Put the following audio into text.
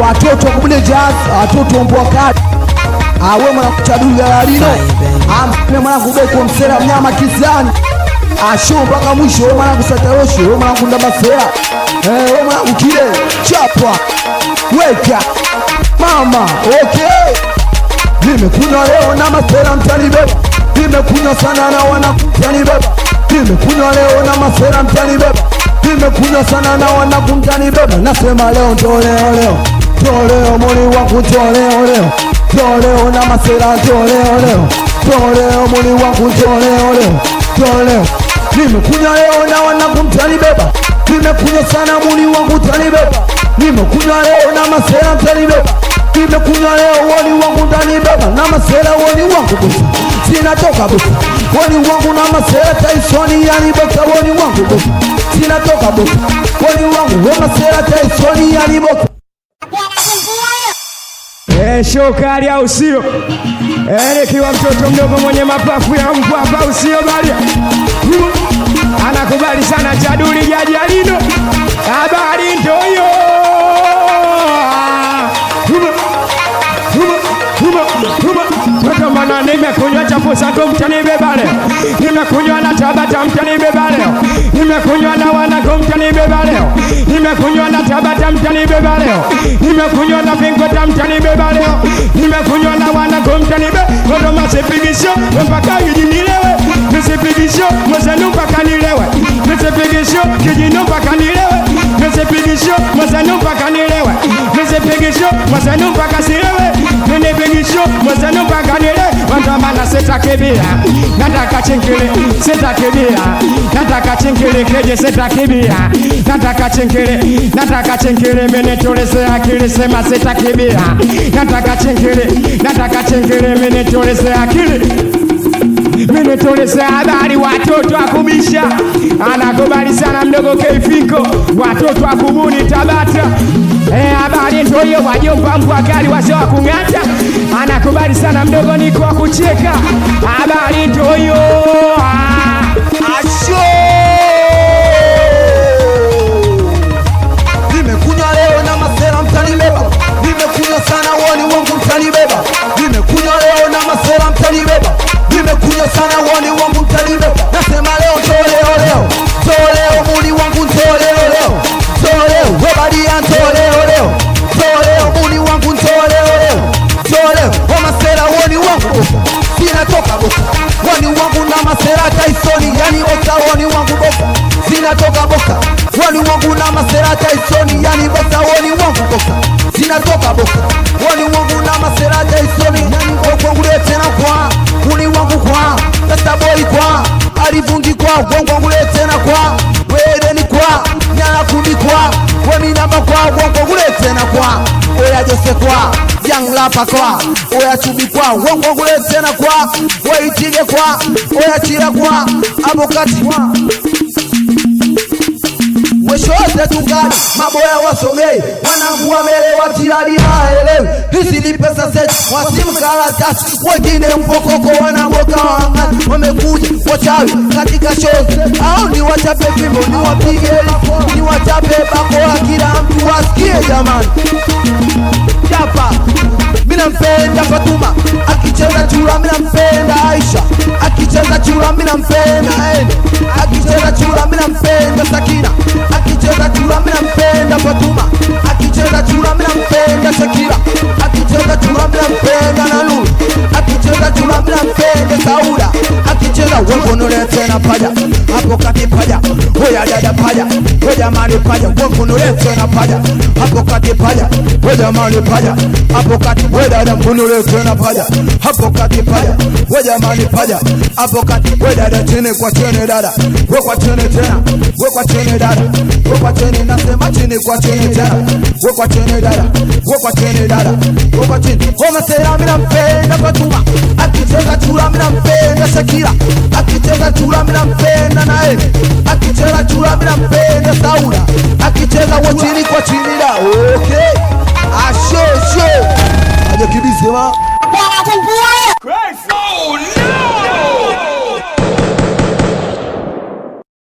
watoto kubule jazz, watoto mbwa kali. Awe mwana kuchaduli ya lalino. Ampe mwana kubeko msera mnyama kizani. Asho mpaka mwisho, we mwana kusatarosho, we mwana kundabasea. We mwana kukile, chapwa, weka, mama, okay. Nimekunywa leo na masera mtani beba. Nimekunywa sana na wana kumtani beba. Nimekunywa leo na masera mtani beba. Nimekunywa sana na wana kumtani beba. Nasema leo ndo leo leo. Ndo leo moni wangu ndo leo leo. Ndo leo na masera ndo leo leo. Ndo leo moni wangu ndo leo leo. Ndo leo. Nimekunywa leo na wana kumtani beba. Nimekunywa sana moni wangu tani beba. Nimekunywa leo na masera mtani beba. Nimekunywa leo woni wangu ndani beba. Na masera woni wangu busa. Sinatoka busa. Woni wangu na masera Taisoni yani boka woni wangu busa. Sinatoka busa. Woni wangu we masera Taisoni yani boka. Shokari au sio? Nikiwa mtoto mdogo mwenye mapafu ya mbwa hapa au sio bali? Anakubali sana Chaduli Jaji Alino. Habari ndio hiyo. Kama na nimekunywa chapo sako mtani bebale. Nimekunywa na Tabata mtani bebale. Nimekunywa na wana mtani bebale. Nimekunywa na Tabata mtani bebale. Nimekunywa na Vingota mtani bebale. Nimekunywa na wana mtani bebale. Kodo masepigisho mpaka yijinilewe. Masepigisho mwazanu mpaka nilewe. Masepigisho kijino mpaka nilewe. Masepigisho mwazanu mpaka nilewe. Masepigisho mwazanu mpaka silewe. Masepigisho mwazanu mpaka nilewe. Wantamana seta kebia. Nataka chinkele seta kebia. Nataka chinkele keje seta kebia. Nataka chinkele menetolese akili sema seta kebia. Nataka chinkele menetolese akili. Minetolese habari watoto akubisha. Anakubali sana mdogo Keifiko. Watoto akubuni Tabata. Habari ndio hiyo wajomba mbwa kali wase wa kung'ata. Anakubali sana mdogo Niko wa kucheka. Habari ndio hiyo. Asho. Nimekunywa leo na masera mtani beba. Nimekunywa sana woni wangu mtani beba. Nimekunywa leo na masera mtani beba. Nimekunywa sana woni wangu mtani beba. Nasema leo ndo leo leo. Ndo leo muni wangu ndo leo leo. Ndo leo webadia ndo leo leo. Ndo leo muni wangu ndo leo leo. Ndo leo wa masera woni wangu boka. Sinatoka boka. Woni wangu na masera Taisoni yani boka woni wangu boka. Sinatoka boka. Woni wangu na masera Taisoni yani boka woni wangu boka. Sinatoka boka. Woni wangu na masera Taisoni yani boka ngulete na kwa. Woni wangu kwa. Tata boy kwa. Alivungi kwa. Wangu ngulete na kwa. Wede ni kwa. Nyala kundi kwa. Wemi namba kwa. Wangu ngulete na kwa. Oya Jose kwa. Yang lapa kwa. Oya Chubi kwa. Wangu ngulete na kwa. Waitige kwa. Oya Chira kwa. Abokati kwa. Weshote tungani, maboya wasomei. Wanangu wamelewa tirali haelewi. Hizi ni pesa zetu, wasimu karatasi. Wengine mpokoko wanaboka wangani. Wamekuja, wachawi, katika shows. Hao ni wachape fimbo, ni wapige elifo. Ni wachape bakoa kila mtu wasikie jamani. Chapa, mina mpenda Fatuma. Akicheza chura, mina mpenda Aisha. Akicheza chura, mina mpenda Eni. Akicheza chura, mina mpenda Sakina. Akicheza chura mina mpenda Fatuma. Akicheza chura mina mpenda Shakira. Akicheza chura mina mpenda Nalulu. Akicheza chura mina mpenda Sauda. Akicheza wakonolete na paja. Hapo kati paja. Oya dada paja. Oya mali paja. Wakonolete na paja. Hapo kati paja. Oya mali paja. Hapo kati oya dada wakonolete na paja. Hapo kati paja. Oya mali paja. Hapo kati oya dada chene kwa chene dada. Kwa chene tena. Kwa chene dada. Kwa chene nasema chini kwa chene tena. Kwa chene dada. Kwa chene dada. Kwa chene. Kwa sera mina mpenda Fatuma. Akicheza chura mina mpenda Shakira. Akicheza chura mina mpenda Naeli. Akicheza chura mina mpenda Sauda. Akicheza wachini kwa chini da. Okay. Asho. Aje kibisema. Crazy. Oh,